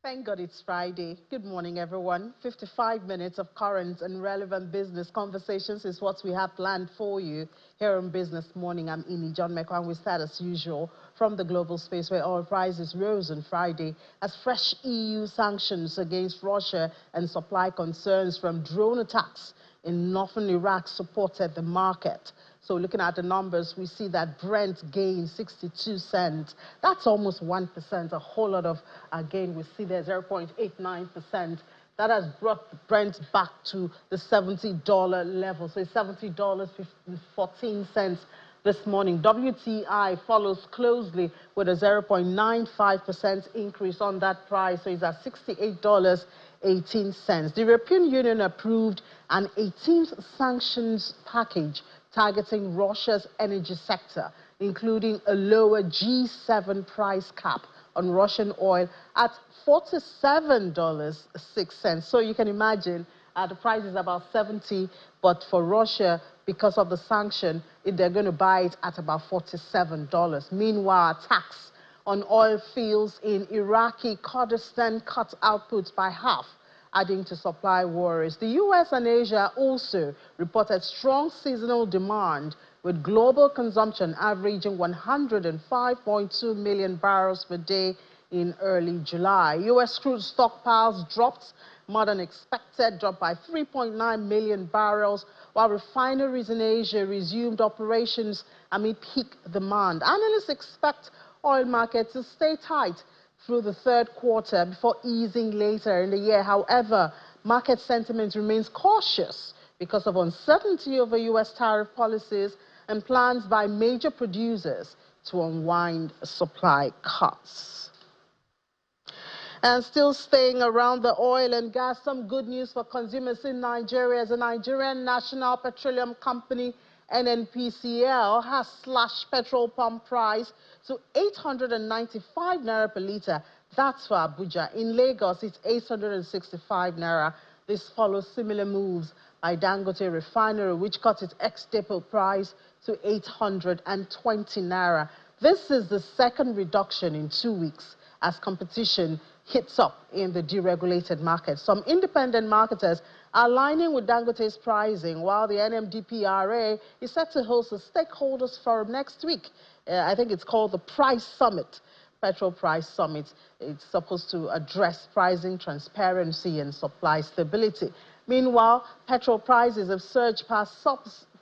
Thank God it's Friday. Good morning, everyone. 55 minutes of current and relevant business conversations is what we have planned for you here on Business Morning. I'm Ini John Mekwan. We start as usual from the global space where oil prices rose on Friday as fresh EU sanctions against Russia and supply concerns from drone attacks in northern Iraq supported the market. So looking at the numbers, we see that Brent gained 62 cents. That's almost 1%, a whole lot of gain. We see there 0.89%. That has brought Brent back to the $70 level. So it's $70.14 this morning. WTI follows closely with a 0.95% increase on that price. So it's at $68.18. The European Union approved an 18th sanctions package targeting Russia's energy sector, including a lower G7 price cap on Russian oil at $47.06. So you can imagine the price is about 70, but for Russia, because of the sanction, they're going to buy it at about $47. Meanwhile, tax on oil fields in Iraqi Kurdistan cut output by half, adding to supply worries. The U.S. and Asia also reported strong seasonal demand, with global consumption averaging 105.2 million barrels per day in early July. U.S. crude stockpiles dropped more than expected, dropped by 3.9 million barrels, while refineries in Asia resumed operations amid peak demand. Analysts expect oil markets to stay tight through the third quarter before easing later in the year. However, market sentiment remains cautious because of uncertainty over U.S. tariff policies and plans by major producers to unwind supply cuts. And still staying around the oil and gas, some good news for consumers in Nigeria. As the Nigerian National Petroleum Company, NNPCL, has slashed petrol pump price to 895 naira per litre. That's for Abuja. In Lagos, it's 865 naira. This follows similar moves by Dangote Refinery, which cut its ex-depot price to 820 naira. This is the second reduction in 2 weeks as competition hits up in the deregulated market. Some independent marketers are aligning with Dangote's pricing, while the NMDPRA is set to host a stakeholders forum next week. I think it's called the Price Summit, Petrol Price Summit. It's supposed to address pricing transparency and supply stability. Meanwhile, petrol prices have surged past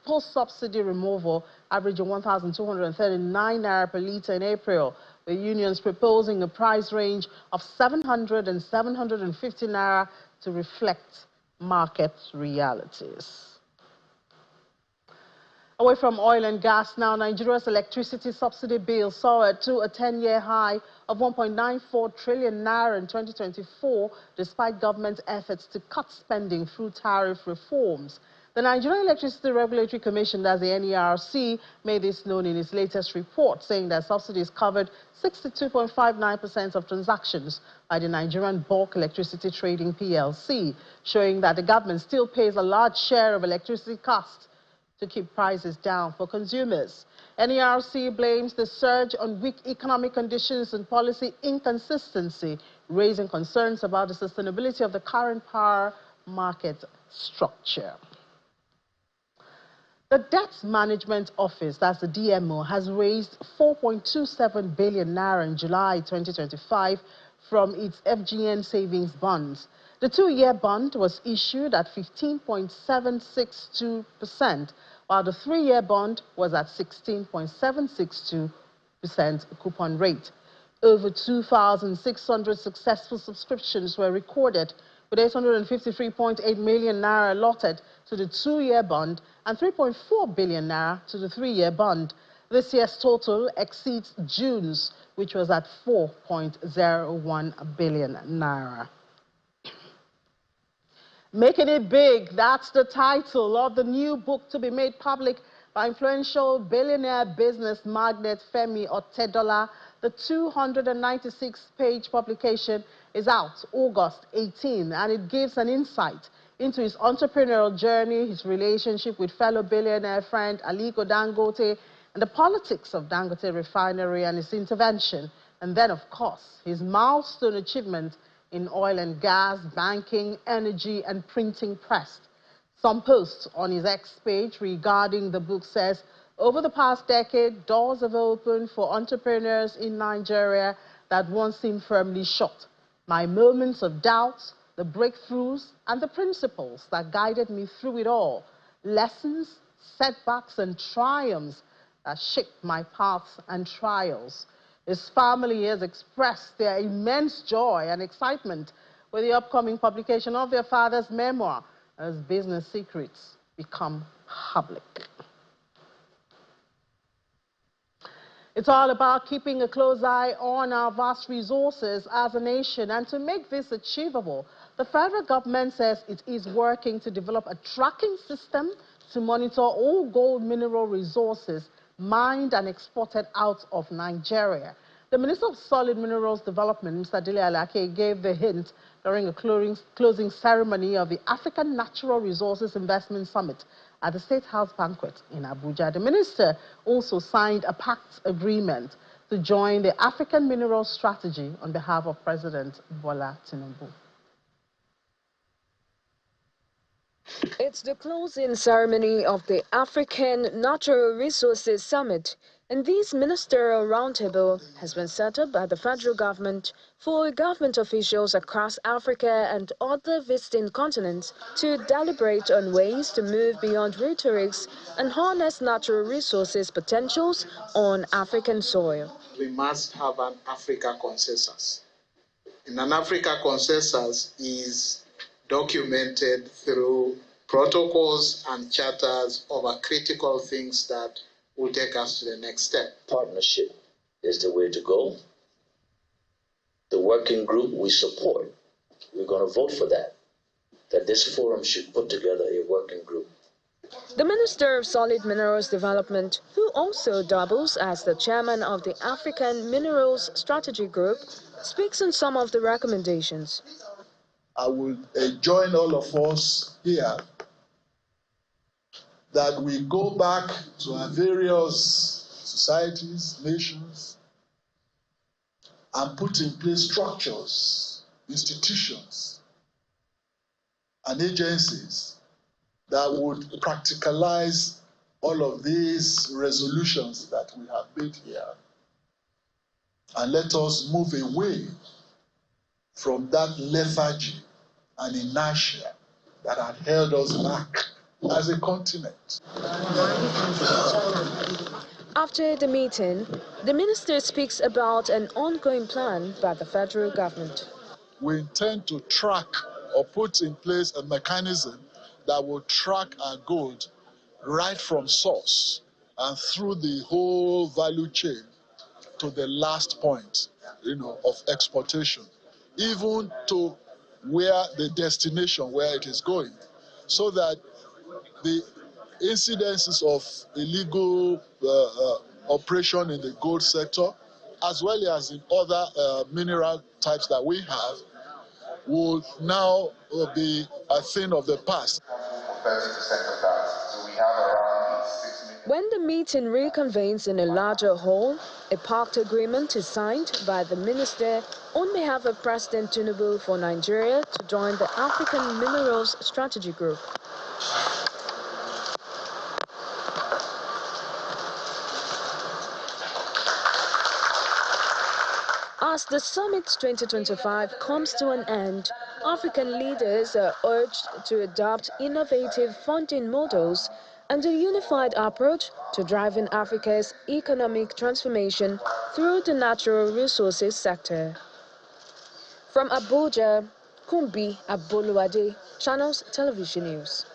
post-subsidy removal, averaging 1,239 naira per litre in April. The union's proposing a price range of 700 and 750 naira to reflect market realities. Away from oil and gas now, Nigeria's electricity subsidy bill soared to a 10-year high of 1.94 trillion naira in 2024, despite government efforts to cut spending through tariff reforms. The Nigerian Electricity Regulatory Commission, that's the NERC, made this known in its latest report, saying that subsidies covered 62.59% of transactions by the Nigerian Bulk Electricity Trading PLC, showing that the government still pays a large share of electricity costs to keep prices down for consumers. NERC blames the surge on weak economic conditions and policy inconsistency, raising concerns about the sustainability of the current power market structure. The Debt Management Office, that's the DMO, has raised 4.27 billion naira in July 2025 from its FGN savings bonds. The 2-year bond was issued at 15.762%, while the 3-year bond was at 16.762% coupon rate. Over 2,600 successful subscriptions were recorded, with 853.8 million naira allotted to the 2-year bond and 3.4 billion naira to the 3-year bond. This year's total exceeds June's, which was at 4.01 billion naira. Making it big, that's the title of the new book to be made public by influential billionaire business magnate Femi Otedola. The 296-page publication is out August 18, and it gives an insight into his entrepreneurial journey, his relationship with fellow billionaire friend Aliko Dangote, and the politics of Dangote Refinery and his intervention, and then, of course, his milestone achievement in oil and gas, banking, energy, and printing press. Some posts on his X page regarding the book says, over the past decade, doors have opened for entrepreneurs in Nigeria that once seemed firmly shut. My moments of doubt, the breakthroughs, and the principles that guided me through it all, lessons, setbacks, and triumphs that shaped my paths and trials. His family has expressed their immense joy and excitement with the upcoming publication of their father's memoir as business secrets become public. It's all about keeping a close eye on our vast resources as a nation, and to make this achievable, the federal government says it is working to develop a tracking system to monitor all gold mineral resources mined and exported out of Nigeria. The Minister of Solid Minerals Development, Mr. Dele Alake, gave the hint during a closing ceremony of the African Natural Resources Investment Summit at the State House banquet in Abuja. The minister also signed a pact agreement to join the African Minerals Strategy on behalf of President Bola Tinubu. It's the closing ceremony of the African Natural Resources Summit, and this ministerial roundtable has been set up by the federal government for government officials across Africa and other visiting continents to deliberate on ways to move beyond rhetorics and harness natural resources potentials on African soil. We must have an Africa consensus. And an Africa consensus is documented through protocols and charters over critical things that will take us to the next step. Partnership is the way to go. The working group we support, we're going to vote for that this forum should put together a working group. The Minister of Solid Minerals Development, who also doubles as the chairman of the African Minerals Strategy Group, speaks on some of the recommendations. I will join all of us here that we go back to our various societies, nations, and put in place structures, institutions, and agencies that would practicalize all of these resolutions that we have made here. And let us move away from that lethargy and inertia that had held us back as a continent. After the meeting, the minister speaks about an ongoing plan by the federal government. We intend to track or put in place a mechanism that will track our gold right from source and through the whole value chain to the last point, of exportation, even to where the destination, where it is going, so that the incidences of illegal operation in the gold sector, as well as in other mineral types that we have, will now be a thing of the past. 30% of that, so we have around 6 million. When the meeting reconvenes in a larger hall, a pact agreement is signed by the minister on behalf of President Tinubu for Nigeria to join the African Minerals Strategy Group. As the Summit 2025 comes to an end, African leaders are urged to adopt innovative funding models and a unified approach to driving Africa's economic transformation through the natural resources sector. From Abuja, Kumbi Aboluwade, Channels Television News.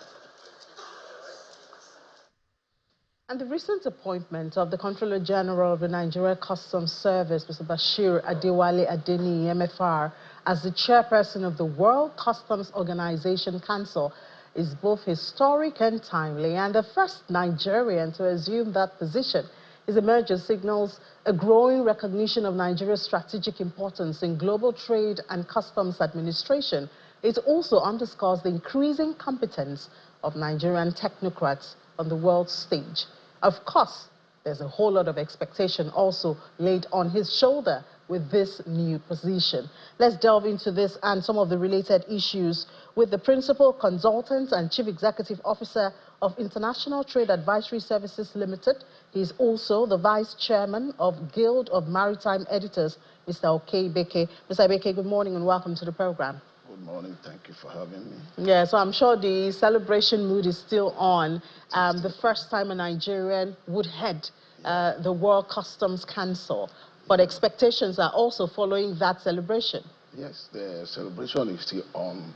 And the recent appointment of the Comptroller General of the Nigeria Customs Service, Mr. Bashir Adewale Adeni, MFR, as the chairperson of the World Customs Organization Council is both historic and timely, and the first Nigerian to assume that position. His emergence signals a growing recognition of Nigeria's strategic importance in global trade and customs administration. It also underscores the increasing competence of Nigerian technocrats on the world stage. Of course, there's a whole lot of expectation also laid on his shoulder with this new position. Let's delve into this and some of the related issues with the Principal Consultant and Chief Executive Officer of International Trade Advisory Services Limited. He is also the Vice Chairman of Guild of Maritime Editors, Mr. Okebeke. Mr. Okebeke, good morning and welcome to the program. Good morning. Thank you for having me. Yeah, so I'm sure the celebration mood is still on. The first time a Nigerian would head the World Customs Council, but expectations are also following that celebration. Yes, the celebration is still on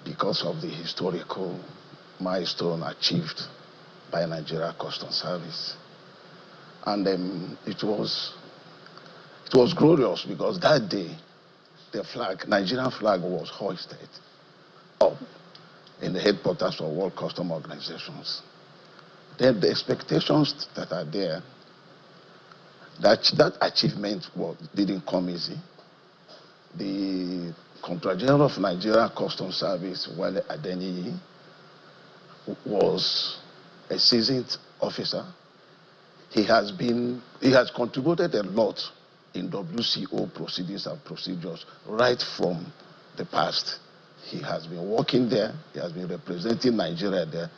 because of the historical milestone achieved by Nigeria Customs Service. And it was glorious because that day, the Nigerian flag was hoisted up in the headquarters of World Customs Organizations. Then the expectations that are there, that achievement didn't come easy. The Comptroller General of Nigeria Customs Service, Wale Adeniyi, was a seasoned officer. He has contributed a lot in WCO proceedings and procedures right from the past. He has been working there, he has been representing Nigeria there,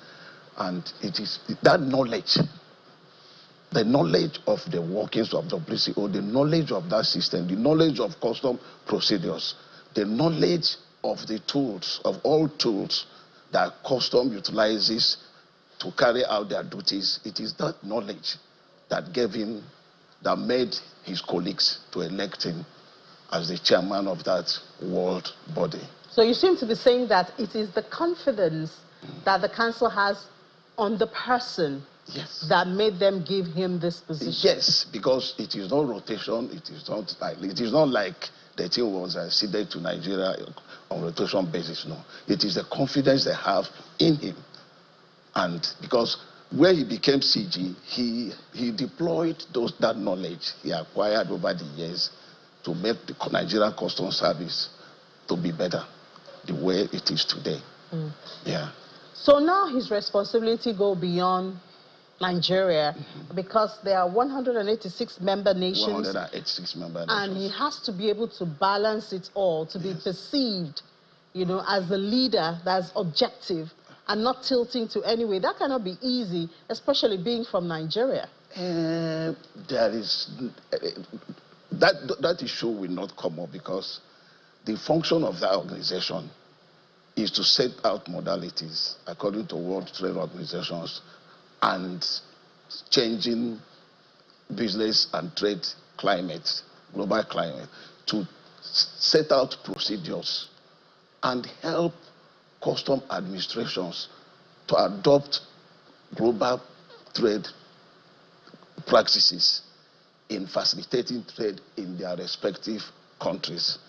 and it is that knowledge, the knowledge of the workings of WCO, the knowledge of that system, the knowledge of custom procedures, the knowledge of the tools, of all tools that custom utilizes to carry out their duties. It is that knowledge that made his colleagues to elect him as the chairman of that world body. So you seem to be saying that it is the confidence that the council has on the person that made them give him this position. Yes, because it is not rotation, it is not like the team was ceded to Nigeria on rotation basis. No, it is the confidence they have in him. And because when he became CG, he deployed that knowledge he acquired over the years to make the Nigerian Customs Service to be better the way it is today. Yeah. So now his responsibility go beyond Nigeria because there are 186 member nations. 186 member nations. And he has to be able to balance it all, to be perceived, as a leader that's objective and not tilting to any way. That cannot be easy, especially being from Nigeria. That issue will not come up because the function of that organization is to set out modalities according to World Trade Organizations and changing business and trade climate, global climate, to set out procedures and help custom administrations to adopt global trade practices in facilitating trade in their respective countries.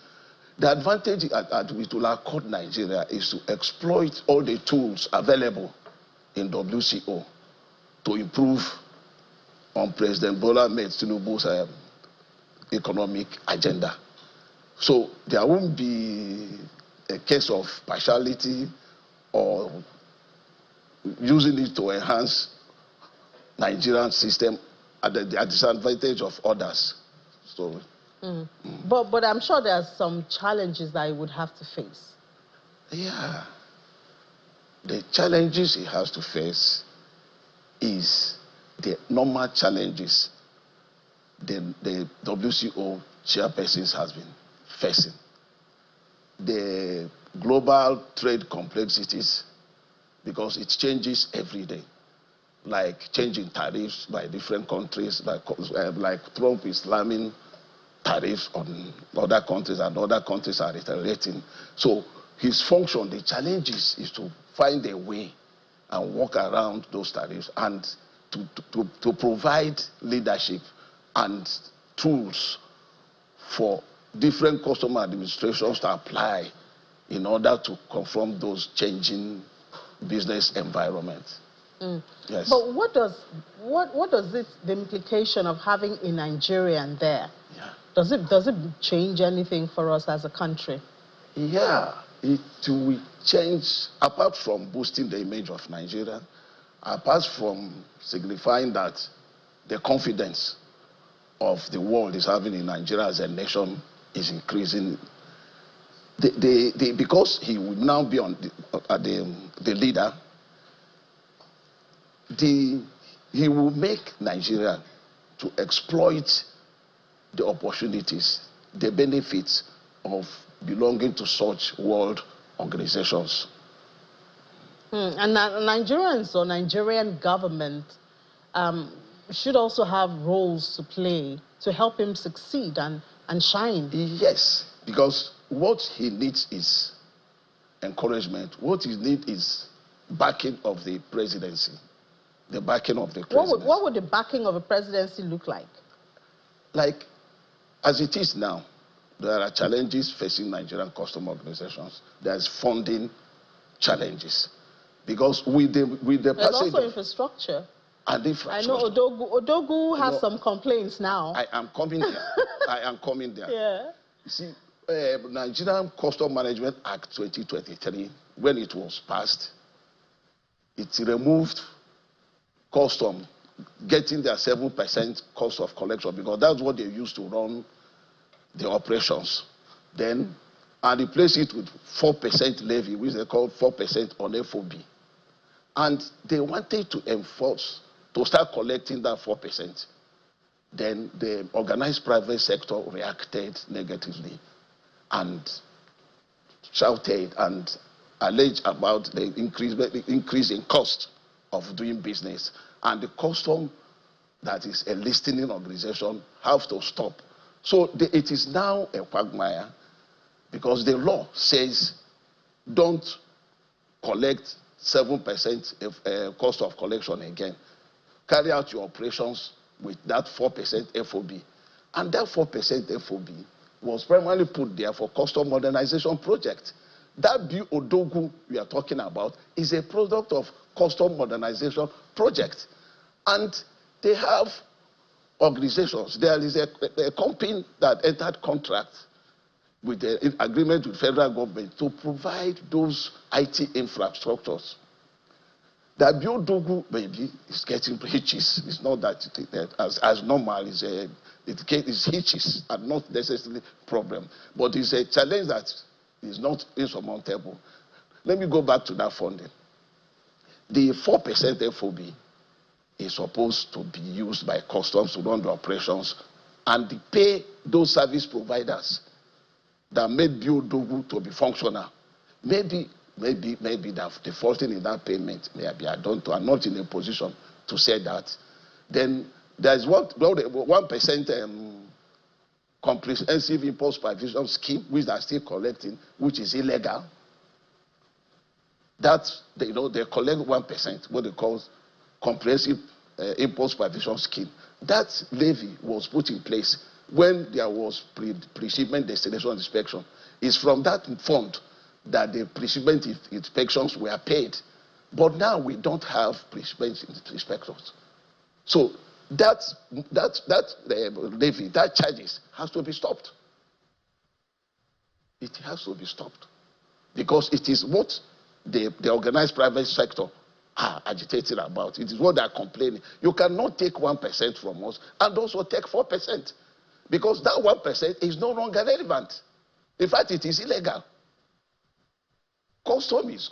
The advantage it will accord Nigeria is to exploit all the tools available in WCO to improve on President Bola Ahmed Tinubu's economic agenda. So there won't be a case of partiality or using it to enhance Nigerian system at the disadvantage of others. So, But I'm sure there are some challenges that he would have to face. Yeah. The challenges he has to face is the normal challenges the WCO chairpersons has been facing. The global trade complexities, because it changes every day, like changing tariffs by different countries, like Trump is slamming tariffs on other countries and other countries are retaliating. So his function, the challenge is to find a way and work around those tariffs and to provide leadership and tools for different customer administrations to apply in order to confront those changing business environments. Yes. But what does the implication of having a Nigerian there? Yeah. Does it change anything for us as a country? Yeah, it will change, apart from boosting the image of Nigeria, apart from signifying that the confidence of the world is having in Nigeria as a nation is increasing. Because he will now be on the leader, he will make Nigeria to exploit the opportunities, the benefits of belonging to such world organizations. And Nigerians or Nigerian government should also have roles to play to help him succeed and shine. Yes, because what he needs is encouragement. What he needs is backing of the presidency. The backing of the presidency. What would the backing of a presidency look like? Like, as it is now, there are challenges facing Nigerian custom organizations. There's funding challenges. Because with the There's passage also infrastructure. And infrastructure. I know Odogu has some complaints now. I am coming there. I am coming there. Yeah. You see, Nigerian Custom Management Act 2023, when it was passed, it removed custom getting their 7% cost of collection, because that's what they used to run the operations. Then, and replace it with 4% levy, which they call 4% on FOB. And they wanted to enforce, to start collecting that 4%. Then the organized private sector reacted negatively and shouted and alleged about the increase in cost of doing business. And the custom that is a listing organization have to stop. So it is now a quagmire, because the law says don't collect 7% cost of collection again. Carry out your operations with that 4% FOB. And that 4% FOB was primarily put there for custom modernization project. That Odogu we are talking about is a product of custom modernization project. And they have organizations. There is a company that entered contract with the agreement with federal government to provide those IT infrastructures. That Odogu maybe is getting hitches. It's not that as normal. It's hitches and not necessarily problem. But it's a challenge that is not insurmountable. Let me go back to that funding. The 4% FOB is supposed to be used by customs to run the operations and pay those service providers that made Odogu to be functional. Maybe that defaulting in that payment, maybe I don't know, I'm not in a position to say that. Then there's 1% comprehensive import supervision scheme, which they are still collecting, which is illegal. That's, they collect 1%, what they call comprehensive import supervision scheme. That levy was put in place when there was pre-shipment destination inspection. It's from that fund that the pre-shipment inspections were paid. But now we don't have pre-shipment inspections. So that levy, that charges, has to be stopped. It has to be stopped. Because it is what the organized private sector are agitating about. It is what they are complaining. You cannot take 1% from us and also take 4. Because that 1% is no longer relevant. In fact, it is illegal. Custom is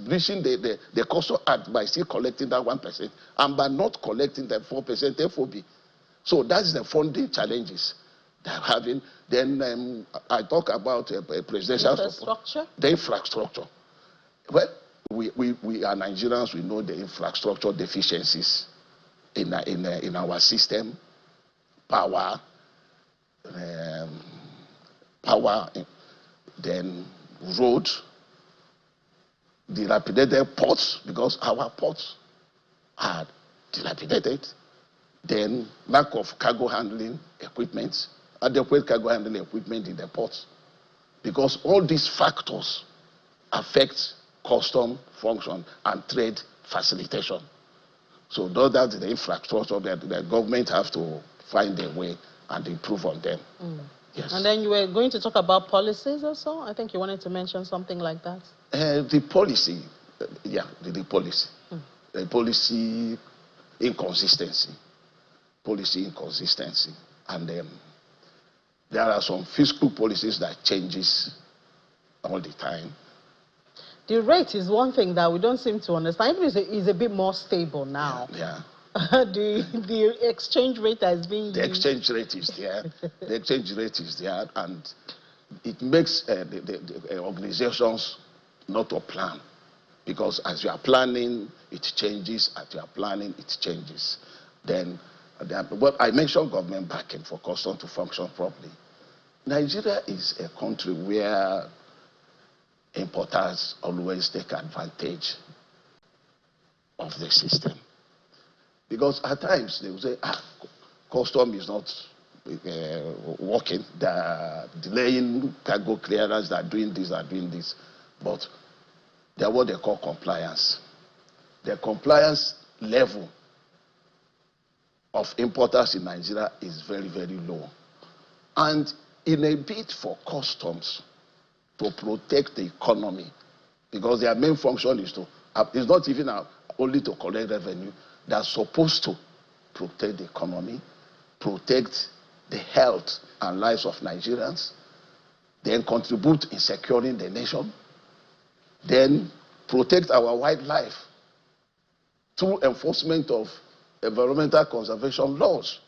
breaching the Custom Act by still collecting that 1% and by not collecting the 4% FOB. So that's the funding challenges they're having. Then I talk about presidential infrastructure. The infrastructure. Well, we are Nigerians. We know the infrastructure deficiencies in our system. Power, then road, dilapidated ports, because our ports are dilapidated. Then lack of cargo handling equipment, adequate cargo handling equipment in the ports. Because all these factors affect custom function and trade facilitation. So that's the infrastructure that the government have to find a way and improve on them. Yes. And then you were going to talk about policies or so? I think you wanted to mention something like that. The policy, the policy. The policy inconsistency. policy inconsistency. And there are some fiscal policies that changes all the time. The rate is one thing that we don't seem to understand. Even it's a bit more stable now. Yeah. The exchange rate has been The exchange rate is there. The exchange rate is there, and it makes the organizations not to plan, because as you are planning, it changes. As you are planning, it changes. Then, what I mentioned government backing for custom to function properly. Nigeria is a country where importers always take advantage of the system. Because at times they will say, custom is not working, they're delaying cargo clearance, they're doing this. But they're what they call compliance. The compliance level of importers in Nigeria is very, very low. And in a bid for customs to protect the economy, because their main function is it's not even only to collect revenue, they're supposed to protect the economy, protect the health and lives of Nigerians, then contribute in securing the nation, then protect our wildlife through enforcement of environmental conservation laws.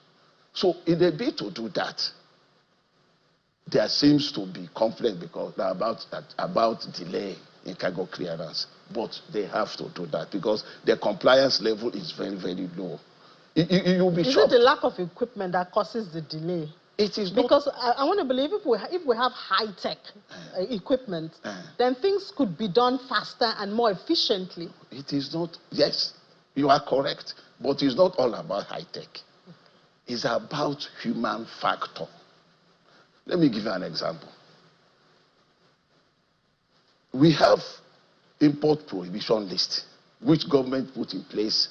So in a bid to do that, there seems to be conflict because about delay in cargo clearance. But they have to do that because the compliance level is very, very low. You'll be shocked. Is it the lack of equipment that causes the delay? It is because I want to believe if we have high-tech equipment, then things could be done faster and more efficiently. It is not. Yes, you are correct, but it's not all about high-tech. It's about human factor. Let me give you an example. We have import prohibition list, which government put in place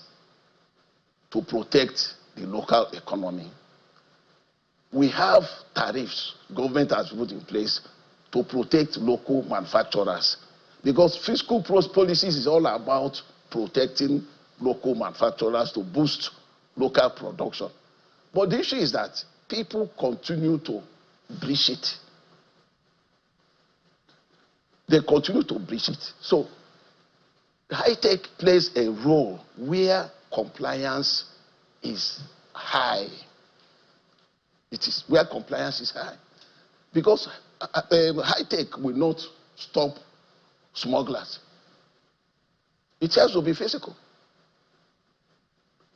to protect the local economy. We have tariffs government has put in place to protect local manufacturers, because fiscal policies is all about protecting local manufacturers to boost local production. But the issue is that people continue to breach it. They continue to breach it. So high-tech plays a role where compliance is high. It is where compliance is high. Because high-tech will not stop smugglers. It has to be physical.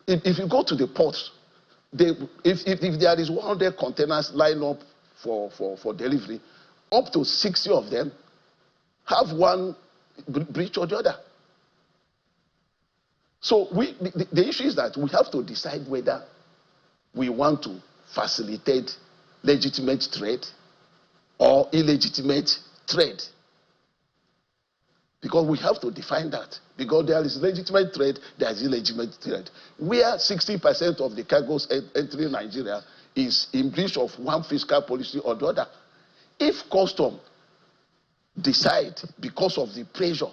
If you go to the ports, if there is 100 containers lined up for delivery, up to 60 of them have one breach or the other. So the issue is that we have to decide whether we want to facilitate legitimate trade or illegitimate trade. Because we have to define that. Because there is legitimate trade, there is illegitimate trade. Where 60% of the cargoes entering Nigeria is in breach of one fiscal policy or the other. If custom decide because of the pressure,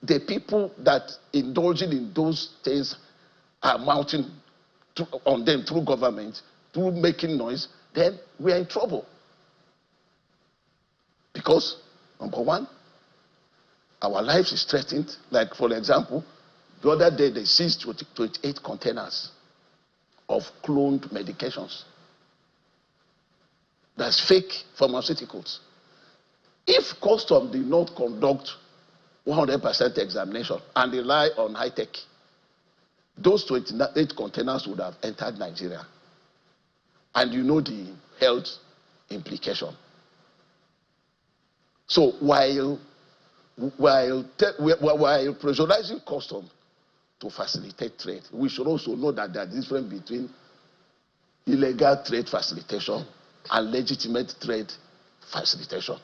the people that indulging in those things are mounting on them through government, through making noise, then we are in trouble. Because, number one, our lives is threatened. Like, for example, the other day they seized 28 containers of cloned medications. That's fake pharmaceuticals. If custom did not conduct 100% examination and rely on high-tech, those 28 containers would have entered Nigeria. And you know the health implication. So while pressurizing custom to facilitate trade, we should also know that there is a difference between illegal trade facilitation and legitimate trade facilitation.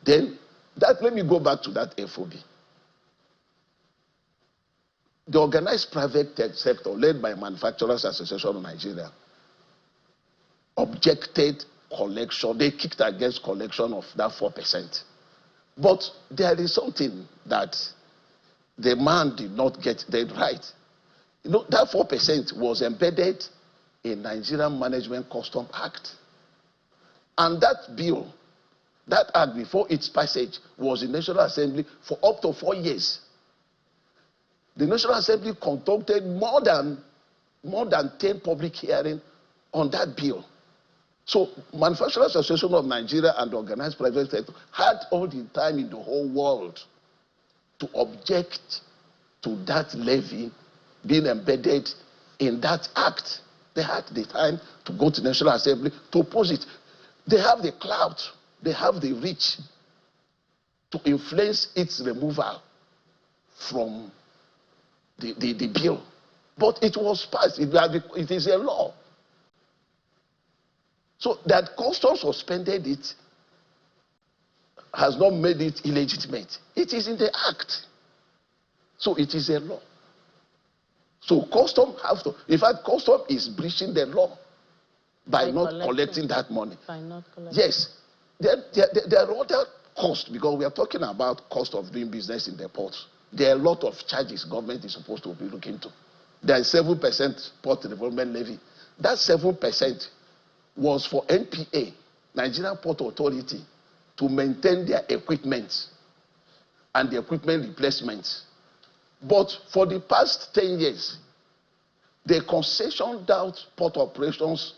Then, let me go back to that FOB. The organized private tech sector, led by Manufacturers Association of Nigeria, objected collection. They kicked against collection of that 4%. But there is something that the man did not get right. You know, that 4% was embedded in Nigerian Management Custom Act. And that bill, that act before its passage, was in National Assembly for up to 4 years. The National Assembly conducted more than 10 public hearings on that bill. So Manufacturers Association of Nigeria and the organized private sector had all the time in the whole world to object to that levy being embedded in that act. They had the time to go to the National Assembly to oppose it. They have the clout, they have the reach to influence its removal from the bill. But it was passed, it is a law. So that Customs suspended it has not made it illegitimate. It is in the act. So it is a law. So Customs have to, in fact, Customs is breaching the law by not collecting that money. By not collecting. Yes. There are other costs, because we are talking about cost of doing business in the ports. There are a lot of charges government is supposed to be looking into. There is 7% port development levy. That 7% was for NPA, Nigerian Port Authority, to maintain their equipment and the equipment replacement. But for the past 10 years, they concessioned out port operations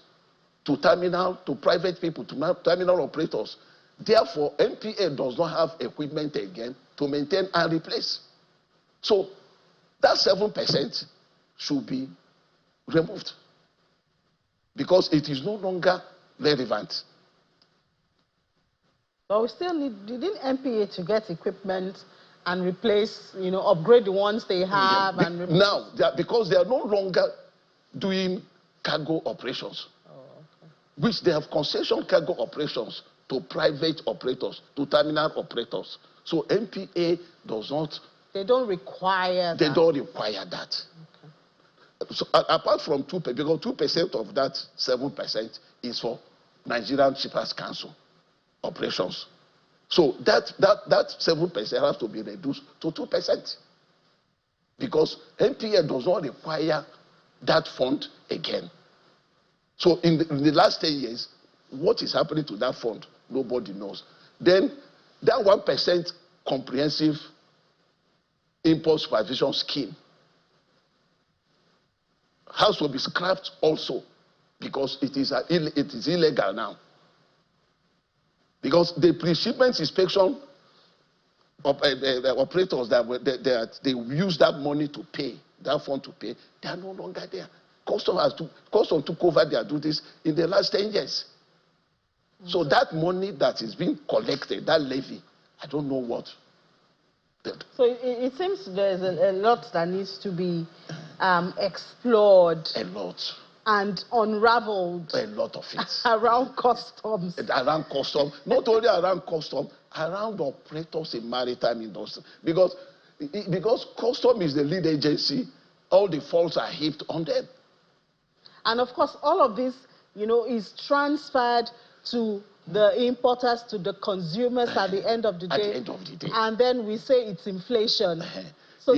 to private people, to terminal operators. Therefore, NPA does not have equipment again to maintain and replace. So that 7% should be removed, because it is no longer relevant. But we still need NPA to get equipment and replace, upgrade the ones they have. Yeah. And replace. Now, because they are no longer doing cargo operations, which they have concession cargo operations to private operators, to terminal operators. So NPA does not. They don't require that. They don't require that. Okay. So apart from 2%, because 2% of that 7% is for Nigerian Shippers Council operations. So that 7% has to be reduced to 2%, because NPA does not require that fund again. So in the last 10 years, what is happening to that fund, nobody knows. Then that 1% comprehensive import supervision scheme has to be scrapped also, because it is illegal now. Because the pre-shipment inspection of operators they use that money to pay, that fund to pay, they are no longer there. Customs took over their duties in the last 10 years. So that money that is being collected, that levy, I don't know what. So it seems there's a lot that needs to be explored. A lot. And unraveled. A lot of it. Around customs. Around customs. Not only around customs, around operators in maritime industry. Because customs is the lead agency, all the faults are heaped on them. And of course, all of this, is transferred to the importers, to the consumers at the end of the day. At the end of the day. And then we say it's inflation. So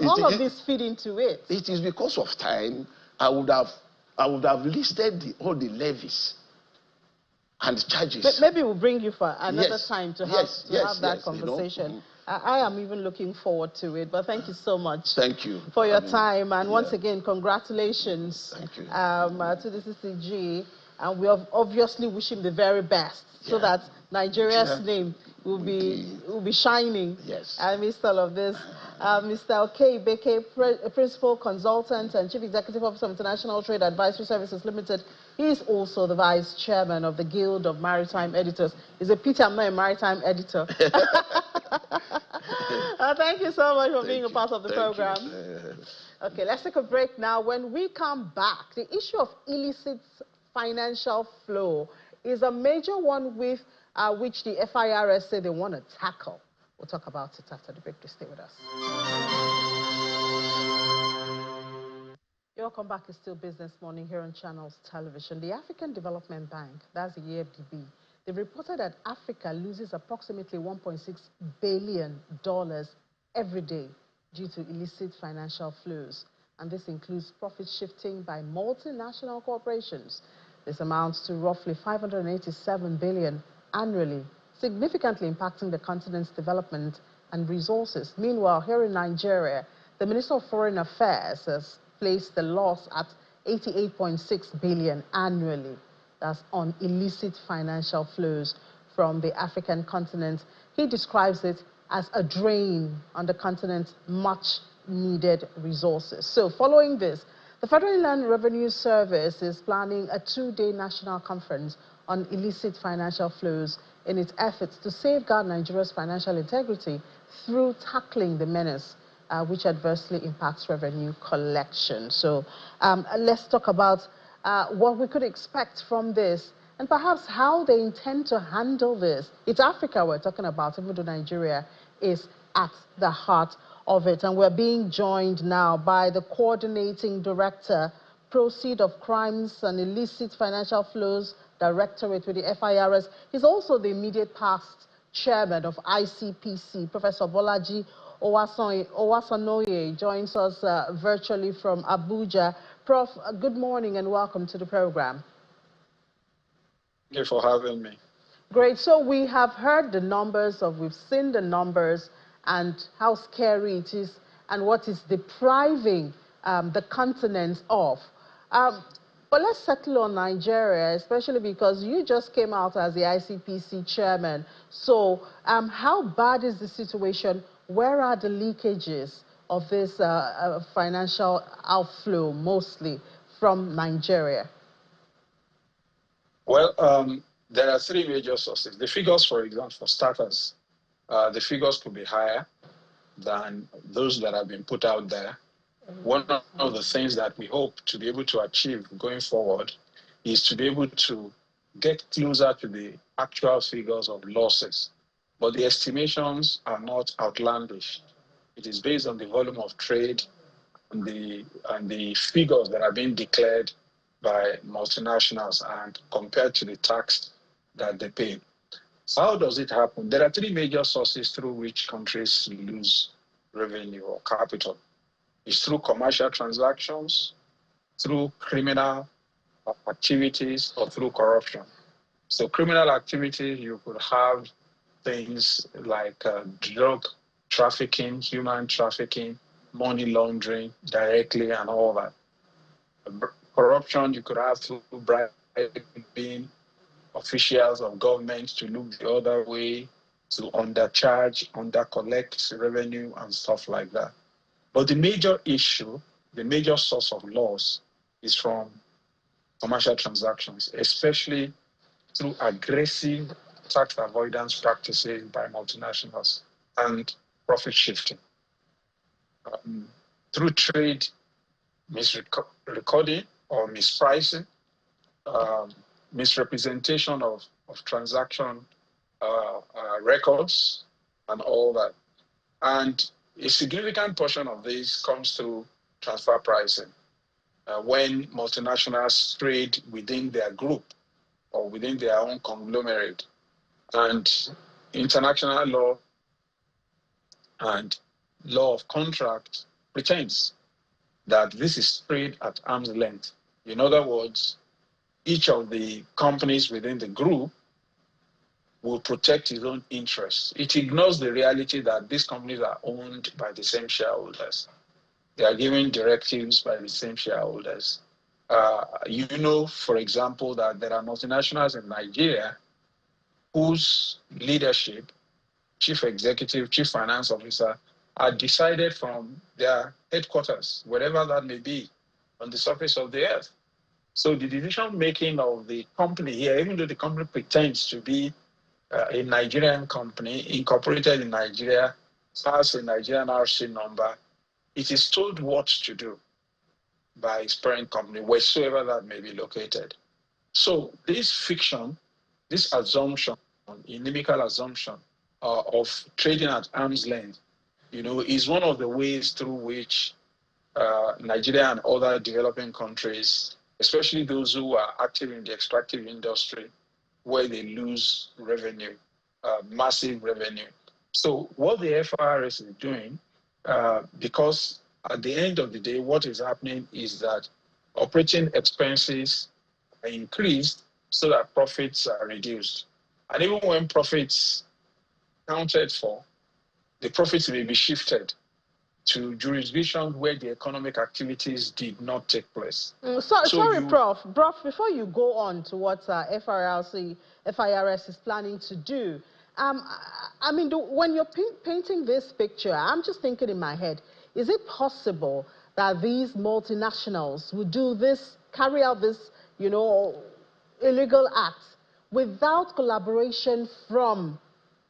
all of this feed into it. It is because of time. I would have listed all the levies and charges. Maybe we'll bring you for another time to have that conversation. I am even looking forward to it. But thank you so much. Thank you for your time. And once again, congratulations thank you. To the CCG. And we obviously wish him the very best, so that Nigeria's name will be shining. Yes. Amidst all of this. Mr. Okebeke, Principal Consultant and Chief Executive Officer of International Trade Advisory Services Limited. He is also the Vice Chairman of the Guild of Maritime Editors. He's a pity I'm not a maritime editor. Thank you so much for being a part of the program. Okay, let's take a break now. When we come back, the issue of illicit financial flow is a major one with which the FIRS say they want to tackle. We'll talk about it after the break. Please stay with us. Welcome back. It's still Business Morning here on Channels Television. The African Development Bank, that's the AFDB, they've reported that Africa loses approximately $1.6 billion every day due to illicit financial flows. and this includes profit shifting by multinational corporations. This amounts to roughly 587 billion annually, significantly impacting the continent's development and resources. Meanwhile, here in Nigeria, the Minister of Foreign Affairs has placed the loss at 88.6 billion annually. That's on illicit financial flows from the African continent. He describes it as a drain on the continent's much needed resources. So following this, the Federal Inland Revenue Service is planning a 2-day national conference on illicit financial flows in its efforts to safeguard Nigeria's financial integrity through tackling the menace which adversely impacts revenue collection. So let's talk about what we could expect from this and perhaps how they intend to handle this. It's Africa we're talking about, even though Nigeria is at the heart of it. And we're being joined now by the Coordinating Director, Proceed of Crimes and Illicit Financial Flows Directorate with the FIRS. He's also the immediate past chairman of ICPC. Professor Bolaji Owasanoye joins us virtually from Abuja. Prof, good morning and welcome to the program. Thank you for having me. Great. So we have heard the numbers, we've seen the numbers and how scary it is and what is depriving the continent of. But let's settle on Nigeria, especially because you just came out as the ICPC chairman. So how bad is the situation? Where are the leakages of this financial outflow, mostly from Nigeria? Well, there are 3 major sources. The figures, for example, for starters, the figures could be higher than those that have been put out there. One of the things that we hope to be able to achieve going forward is to be able to get closer to the actual figures of losses. But the estimations are not outlandish. It is based on the volume of trade and the figures that are being declared by multinationals and compared to the tax that they pay. How does it happen? There are 3 major sources through which countries lose revenue or capital. It's through commercial transactions, through criminal activities, or through corruption. So criminal activity, you could have things like drug trafficking, human trafficking, money laundering directly and all that. Corruption, you could have through bribing officials of government to look the other way, to undercharge, undercollect revenue and stuff like that. But the major issue, the major source of loss is from commercial transactions, especially through aggressive tax avoidance practices by multinationals and profit shifting. Through trade misrecording or mispricing, misrepresentation of transaction records and all that. And a significant portion of this comes through transfer pricing. When multinationals trade within their group or within their own conglomerate, and international law and law of contract pretends that this is trade at arm's length. In other words, each of the companies within the group will protect its own interests. It ignores the reality that these companies are owned by the same shareholders. They are given directives by the same shareholders. You know, for example, that there are multinationals in Nigeria whose leadership, chief executive, chief finance officer, are decided from their headquarters, wherever that may be, on the surface of the earth. So the decision-making of the company here, even though the company pretends to be a Nigerian company, incorporated in Nigeria, has a Nigerian RC number, it is told what to do by its parent company, wheresoever that may be located. So this fiction, this assumption, inimical assumption of trading at arm's length, you know, is one of the ways through which Nigeria and other developing countries, especially those who are active in the extractive industry, where they lose revenue, massive revenue. So what the FIRS is doing, because at the end of the day, what is happening is that operating expenses are increased so that profits are reduced. And even when profits counted for, the profits may be shifted to jurisdictions where the economic activities did not take place. Sorry, Prof. Before you go on to what FIRS is planning to do, I mean, when you're painting this picture, I'm just thinking in my head, is it possible that these multinationals would do this, carry out this, you know, illegal acts without collaboration from,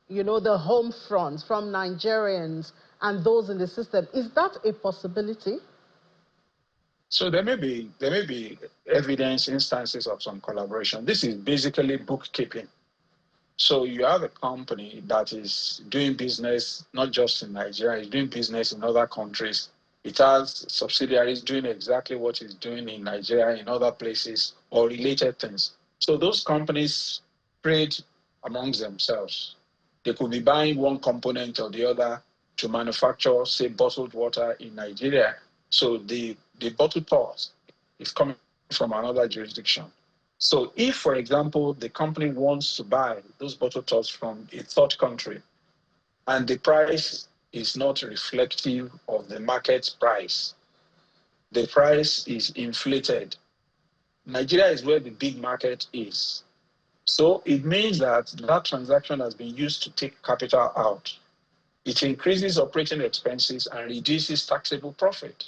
you know, the home front, from Nigerians and those in the system? Is that a possibility? So there may be evidence, instances of some collaboration. This is basically bookkeeping. So you have a company that is doing business not just in Nigeria, it's doing business in other countries. It has subsidiaries doing exactly what it's doing in Nigeria, in other places, or related things. So those companies trade amongst themselves. They could be buying one component or the other to manufacture, say, bottled water in Nigeria. So the bottled pot is coming from another jurisdiction. So if, for example, the company wants to buy those bottled tops from a third country and the price is not reflective of the market price, the price is inflated. Nigeria is where the big market is. So it means that that transaction has been used to take capital out. It increases operating expenses and reduces taxable profit.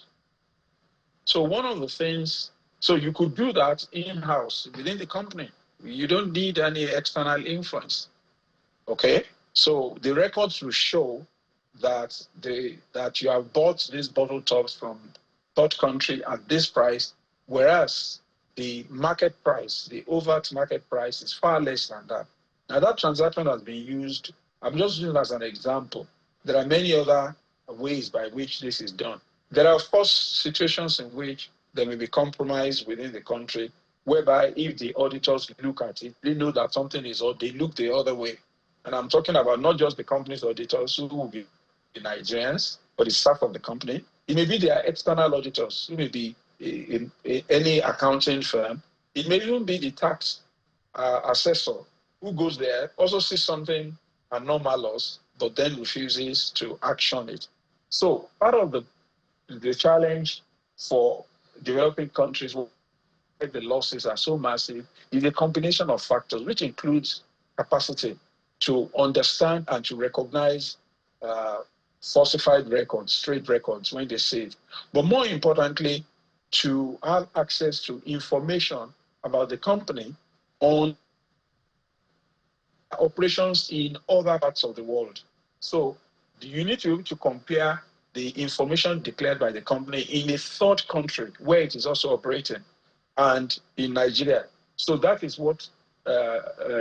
So one of the things, so you could do that in-house within the company. You don't need any external influence. Okay? So the records will show that you have bought these bottle tops from third country at this price, whereas the market price, the overt market price, is far less than that. Now that transaction has been used, I'm just using it as an example. There are many other ways by which this is done. There are, of course, situations in which there may be compromise within the country, whereby if the auditors look at it, they know that something is odd, they look the other way. And I'm talking about not just the company's auditors who will be the Nigerians, but the staff of the company. It may be their external auditors, who may be in any accounting firm. It may even be the tax assessor who goes there, also sees something anomalous, but then refuses to action it. So part of the challenge for developing countries where the losses are so massive is a combination of factors, which includes capacity to understand and to recognize falsified records, trade records when they say it. But more importantly, to have access to information about the company on operations in other parts of the world. So you need to be able to compare the information declared by the company in a third country where it is also operating and in Nigeria. So that is what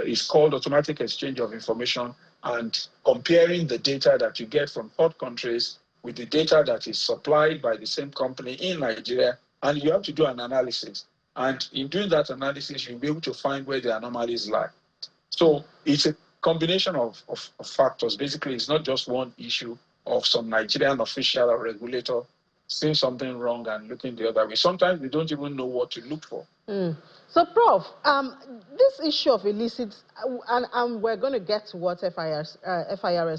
is called automatic exchange of information, and comparing the data that you get from third countries with the data that is supplied by the same company in Nigeria, and you have to do an analysis. And in doing that analysis, you'll be able to find where the anomalies lie. So it's a combination of factors. Basically, it's not just one issue of some Nigerian official or regulator seeing something wrong and looking the other way. Sometimes we don't even know what to look for. So, Prof, this issue of illicit, and we're going to get to what FIRS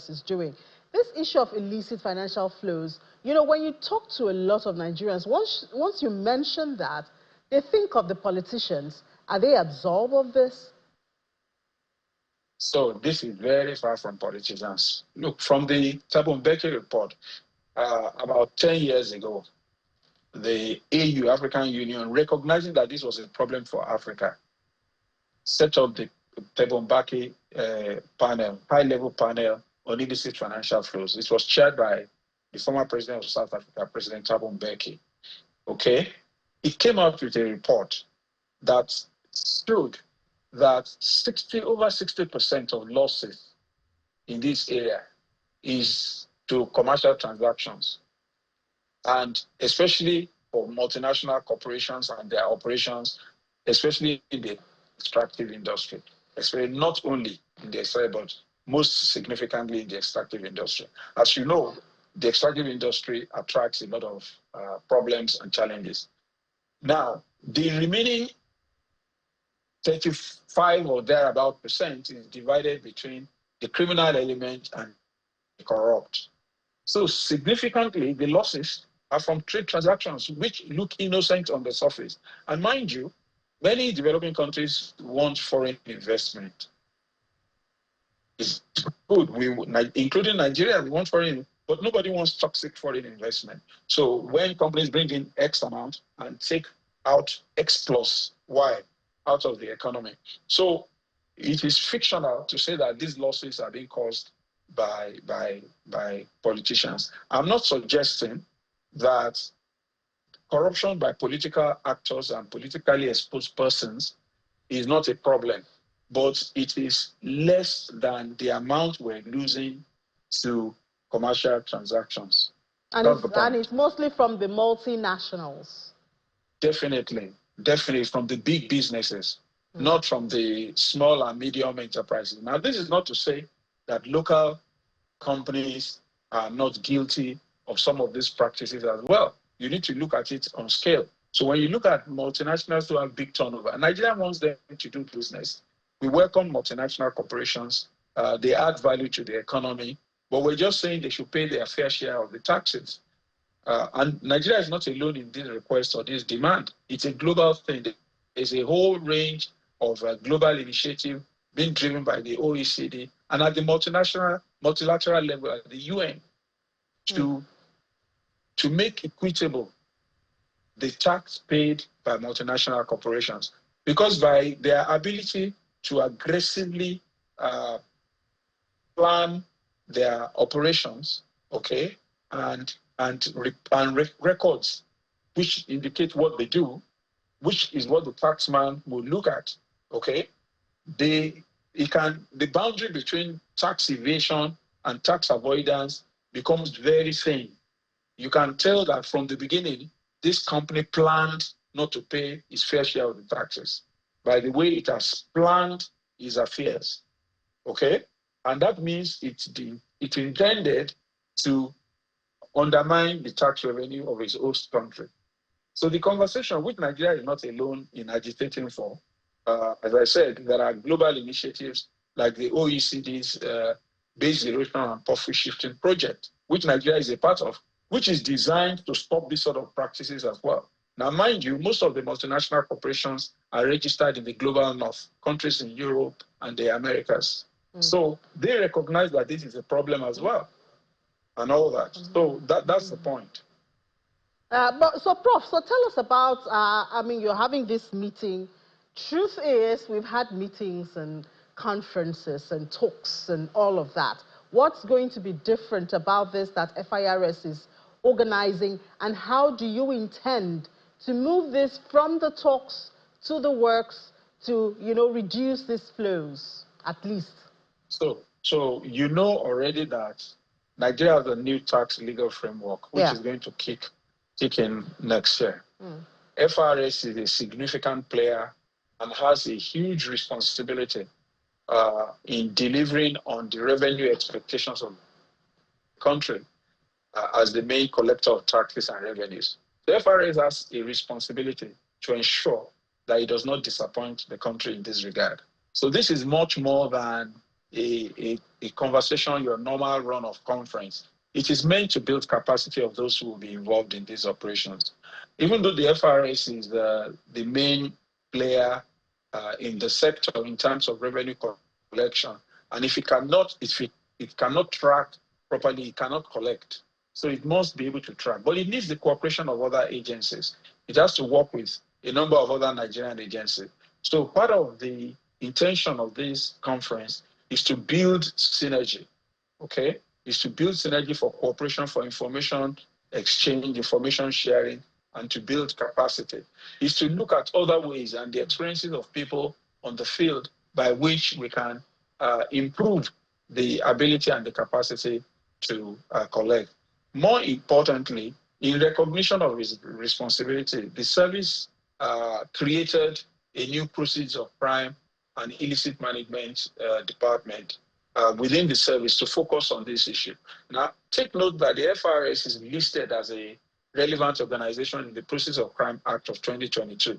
is doing. This issue of illicit financial flows, you know, when you talk to a lot of Nigerians, once you mention that, they think of the politicians. Are they absolved of this? So this is very far from politicians. Look, from the Thabo Mbeki report, about 10 years ago, the AU, African Union, recognizing that this was a problem for Africa, set up the Thabo Mbeki panel, high-level panel on illicit financial flows. It was chaired by the former president of South Africa, President Thabo Mbeki. Okay? It came out with a report that showed that over 60% of losses in this area is to commercial transactions, and especially for multinational corporations and their operations, especially in the extractive industry, especially not only in the extractive, but most significantly in the extractive industry. As you know, the extractive industry attracts a lot of problems and challenges. Now, the remaining 35 or thereabout percent is divided between the criminal element and the corrupt. So significantly, the losses are from trade transactions, which look innocent on the surface. And mind you, many developing countries want foreign investment. It's good, including Nigeria, we want foreign, but nobody wants toxic foreign investment. So when companies bring in X amount and take out X plus Y out of the economy. So it is fictional to say that these losses are being caused by politicians. I'm not suggesting that corruption by political actors and politically exposed persons is not a problem, but it is less than the amount we're losing to commercial transactions. And it's mostly from the multinationals. Definitely from the big businesses, not from the small and medium enterprises. Now, this is not to say that local companies are not guilty of some of these practices as well. You need to look at it on scale. So when you look at multinationals who have big turnover, Nigeria wants them to do business. We welcome multinational corporations. They add value to the economy, but we're just saying they should pay their fair share of the taxes. And Nigeria is not alone in this request or this demand. It's a global thing. There's a whole range of global initiative being driven by the OECD and at the multilateral level at the UN to make equitable the tax paid by multinational corporations, because by their ability to aggressively plan their operations, okay, and records which indicate what they do, which is what the taxman will look at, okay, the boundary between tax evasion and tax avoidance becomes very thin. You can tell that from the beginning, this company planned not to pay its fair share of the taxes by the way it has planned its affairs, okay? And that means it intended to undermine the tax revenue of its host country. So the conversation, which Nigeria is not alone in agitating for, as I said, there are global initiatives like the OECD's Base Erosion and Profit Shifting Project, which Nigeria is a part of, which is designed to stop this sort of practices as well. Now, mind you, most of the multinational corporations are registered in the global north, countries in Europe and the Americas. So they recognize that this is a problem as well and all that. So that's the point. So, Prof, so tell us about, you're having this meeting. Truth is, we've had meetings and conferences and talks and all of that. What's going to be different about this that FIRS is organizing, and how do you intend to move this from the talks to the works to, reduce these flows, at least? So you know already that Nigeria has a new tax legal framework, which is going to kick in next year. FRS is a significant player and has a huge responsibility in delivering on the revenue expectations of the country as the main collector of taxes and revenues. The FRS has a responsibility to ensure that it does not disappoint the country in this regard. So this is much more than a conversation, your normal run of conference. It is meant to build capacity of those who will be involved in these operations. Even though the FRS is the main player in the sector in terms of revenue collection, and if it cannot track properly, it cannot collect. So it must be able to track, but it needs the cooperation of other agencies. It has to work with a number of other Nigerian agencies. So part of the intention of this conference is to build synergy, okay? Is to build synergy for cooperation, for information exchange, information sharing, and to build capacity. Is to look at other ways and the experiences of people on the field by which we can improve the ability and the capacity to collect. More importantly, in recognition of his responsibility, the service created a new proceeds of crime and illicit management department within the service to focus on this issue. Now, take note that the FRS is listed as a relevant organization in the Process of Crime Act of 2022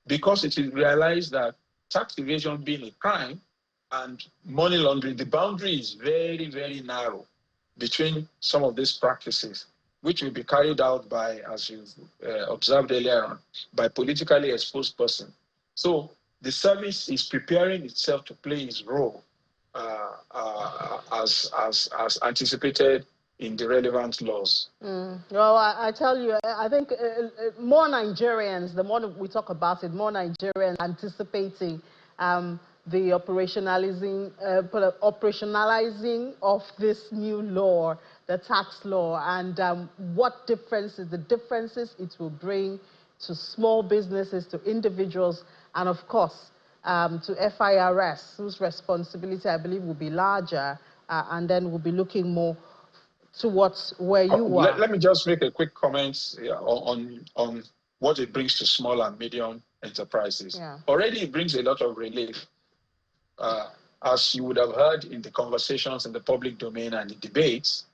because it is realized that tax evasion being a crime and money laundering, the boundary is very, very narrow between some of these practices, which will be carried out by, as you observed earlier on, by politically exposed person. So the service is preparing itself to play its role as anticipated in the relevant laws. Well, I tell you, I think more Nigerians, the more we talk about it, more Nigerians anticipating the operationalizing of this new law, the tax law, and what the differences it will bring to small businesses, to individuals, and of course, to FIRS, whose responsibility, I believe, will be larger, and then we'll be looking more towards where you are. Let me just make a quick comment on what it brings to small and medium enterprises. Yeah. Already it brings a lot of relief. As you would have heard in the conversations in the public domain and the debates,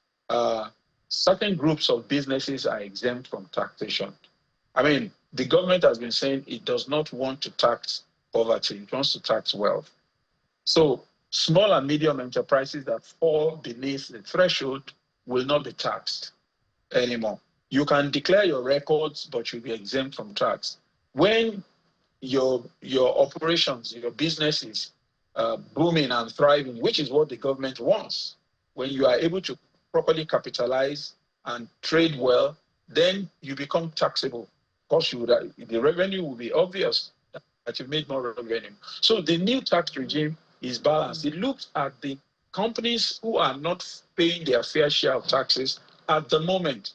certain groups of businesses are exempt from taxation. I mean, the government has been saying it does not want to tax poverty, it wants to tax wealth. So small and medium enterprises that fall beneath the threshold will not be taxed anymore. You can declare your records, but you'll be exempt from tax. When your operations, your business is booming and thriving, which is what the government wants, when you are able to properly capitalize and trade well, then you become taxable. Because the revenue will be obvious that you've made more revenue. So the new tax regime is balanced. It looks at the companies who are not paying their fair share of taxes at the moment.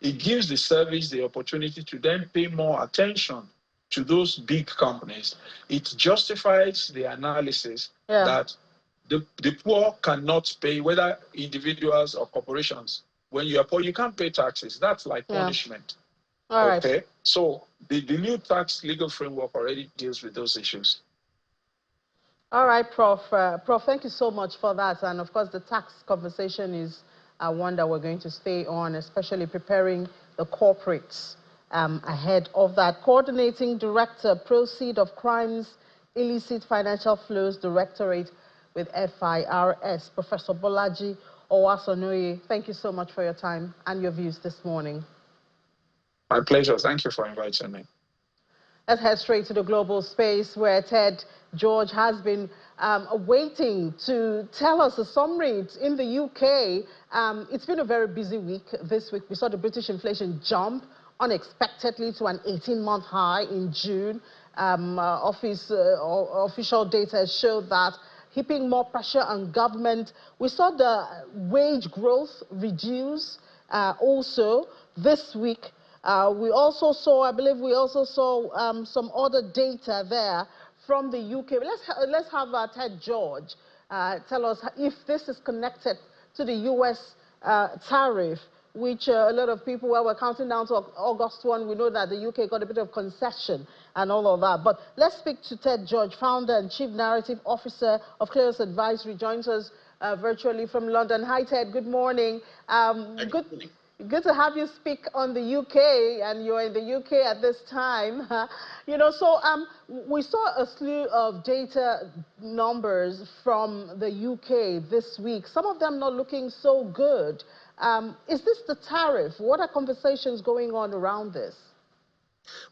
It gives the service the opportunity to then pay more attention to those big companies. It justifies the analysis that the poor cannot pay, whether individuals or corporations. When you are poor, you can't pay taxes. That's like punishment. All right. Okay, so the new tax legal framework already deals with those issues. All right, Prof. Prof, thank you so much for that. And of course, the tax conversation is one that we're going to stay on, especially preparing the corporates ahead of that. Coordinating Director, Proceed of Crimes, Illicit Financial Flows Directorate with FIRS, Professor Bolaji Owasonoye. Thank you so much for your time and your views this morning. My pleasure. Thank you for inviting me. Let's head straight to the global space where Ted George has been waiting to tell us a summary. In the UK, it's been a very busy week this week. We saw the British inflation jump unexpectedly to an 18-month high in June. Official data showed that, heaping more pressure on government. We saw the wage growth reduce also this week. We also saw, I believe we also saw some other data there from the UK. Let's have Ted George tell us if this is connected to the US tariff, which a lot of people, well, we're counting down to August 1. We know that the UK got a bit of concession and all of that. But let's speak to Ted George, founder and chief narrative officer of Clearance Advisory, joins us virtually from London. Hi, Ted. Good morning. Good to have you speak on the UK, and you're in the UK at this time. You know, so we saw a slew of data numbers from the UK this week, some of them not looking so good. Is this the tariff? What are conversations going on around this?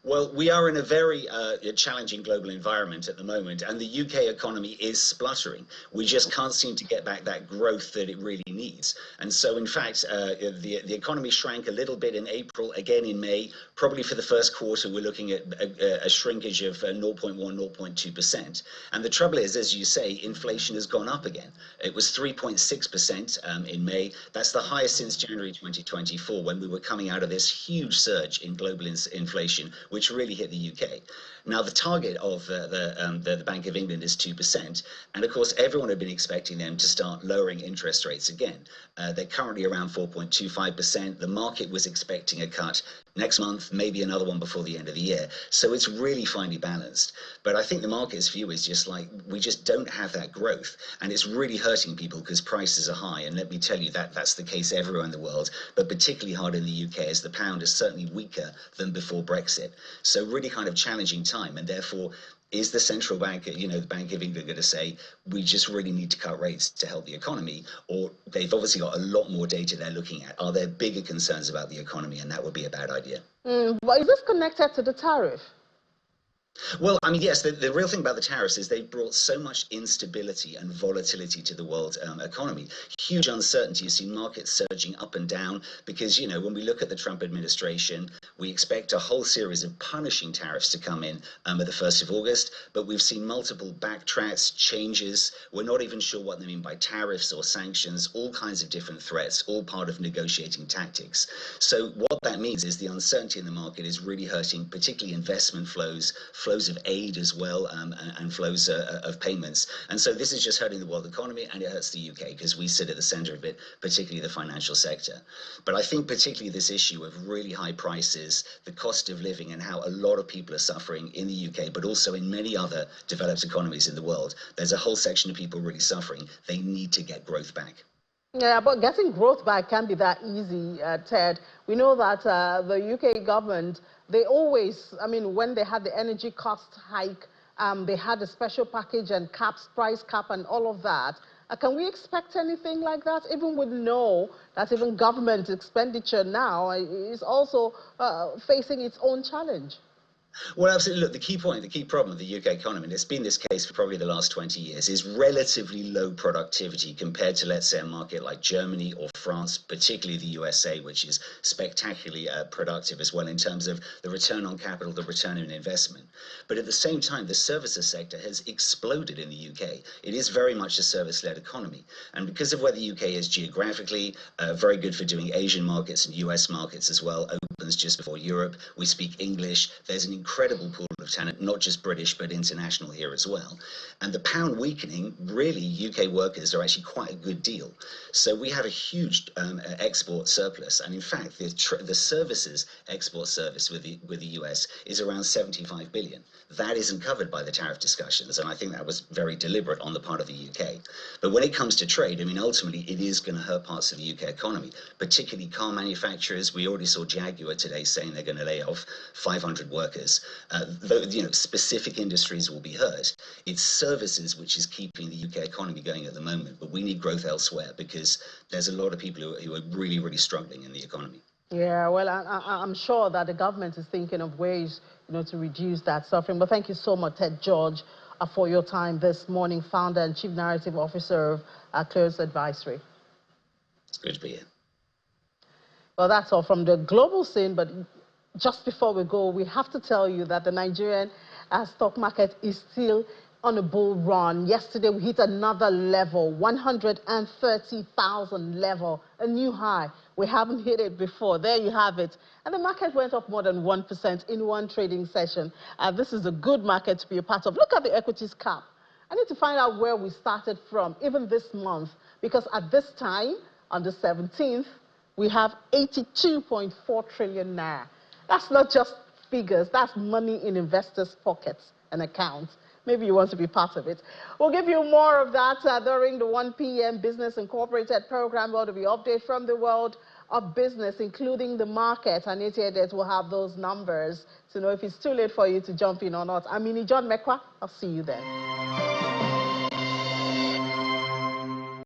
Well, we are in a very challenging global environment at the moment, and the UK economy is spluttering. We just can't seem to get back that growth that it really needs. And so, in fact, the economy shrank a little bit in April, again in May. Probably for the first quarter, we're looking at a shrinkage of 0.1, 0.2%. And the trouble is, as you say, inflation has gone up again. It was 3.6% in May. That's the highest since January 2024, when we were coming out of this huge surge in global inflation. inflation, which really hit the UK. Now, the target of the Bank of England is 2%, and of course, everyone had been expecting them to start lowering interest rates again. They're currently around 4.25%. The market was expecting a cut next month, maybe another one before the end of the year. So it's really finely balanced. But I think the market's view is just like, we just don't have that growth, and it's really hurting people because prices are high. And let me tell you that that's the case everywhere in the world, but particularly hard in the UK as the pound is certainly weaker than before Brexit. So really kind of challenging time, and therefore is the central bank, the Bank of England, going to say we just really need to cut rates to help the economy? Or they've obviously got a lot more data they're looking at. Are there bigger concerns about the economy? And that would be a bad idea. But is this connected to the tariff? Well, I mean, yes, the real thing about the tariffs is they've brought so much instability and volatility to the world economy. Huge uncertainty. You see markets surging up and down because, when we look at the Trump administration, we expect a whole series of punishing tariffs to come in at the 1st of August, but we've seen multiple backtracks, changes. We're not even sure what they mean by tariffs or sanctions, all kinds of different threats, all part of negotiating tactics. So what that means is the uncertainty in the market is really hurting, particularly investment flows of aid as well, and flows of payments. And so this is just hurting the world economy, and it hurts the UK because we sit at the center of it, particularly the financial sector. But I think particularly this issue of really high prices, the cost of living, and how a lot of people are suffering in the UK, but also in many other developed economies in the world. There's a whole section of people really suffering. They need to get growth back. Yeah, but getting growth back can't be that easy, Ted. We know that the UK government, they always, when they had the energy cost hike, they had a special package and price cap and all of that. Can we expect anything like that? Even we know that even government expenditure now is also facing its own challenge. Well, absolutely. Look, the key problem of the UK economy, and it's been this case for probably the last 20 years, is relatively low productivity compared to, let's say, a market like Germany or France, particularly the USA, which is spectacularly productive as well in terms of the return on capital, the return on investment. But at the same time, the services sector has exploded in the UK. It is very much a service-led economy. And because of where the UK is geographically, very good for doing Asian markets and US markets as well, opens just before Europe. We speak English. There's an incredible pool of talent, not just British, but international here as well. And the pound weakening, really, UK workers are actually quite a good deal. So we have a huge export surplus. And in fact, the services export service with the US is around 75 billion. That isn't covered by the tariff discussions. And I think that was very deliberate on the part of the UK. But when it comes to trade, ultimately, it is going to hurt parts of the UK economy, particularly car manufacturers. We already saw Jaguar today saying they're going to lay off 500 workers. Specific industries will be hurt. It's services which is keeping the UK economy going at the moment, but we need growth elsewhere because there's a lot of people who are really, really struggling in the economy. Yeah, well, I'm sure that the government is thinking of ways, to reduce that suffering. But thank you so much, Ted George, for your time this morning, founder and chief narrative officer of Clear's Advisory. It's good to be here. Well, that's all from the global scene, but just before we go, we have to tell you that the Nigerian stock market is still on a bull run. Yesterday, we hit another level, 130,000 level, a new high. We haven't hit it before. There you have it. And the market went up more than 1% in one trading session. This is a good market to be a part of. Look at the equities cap. I need to find out where we started from, even this month, because at this time, on the 17th, we have 82.4 trillion naira. That's not just figures, that's money in investors' pockets and accounts. Maybe you want to be part of it. We'll give you more of that during the 1 p.m. Business Incorporated program, where there will be updates from the world of business, including the market. And ATS will have those numbers to know if it's too late for you to jump in or not. I'm John Mekwa. I'll see you then.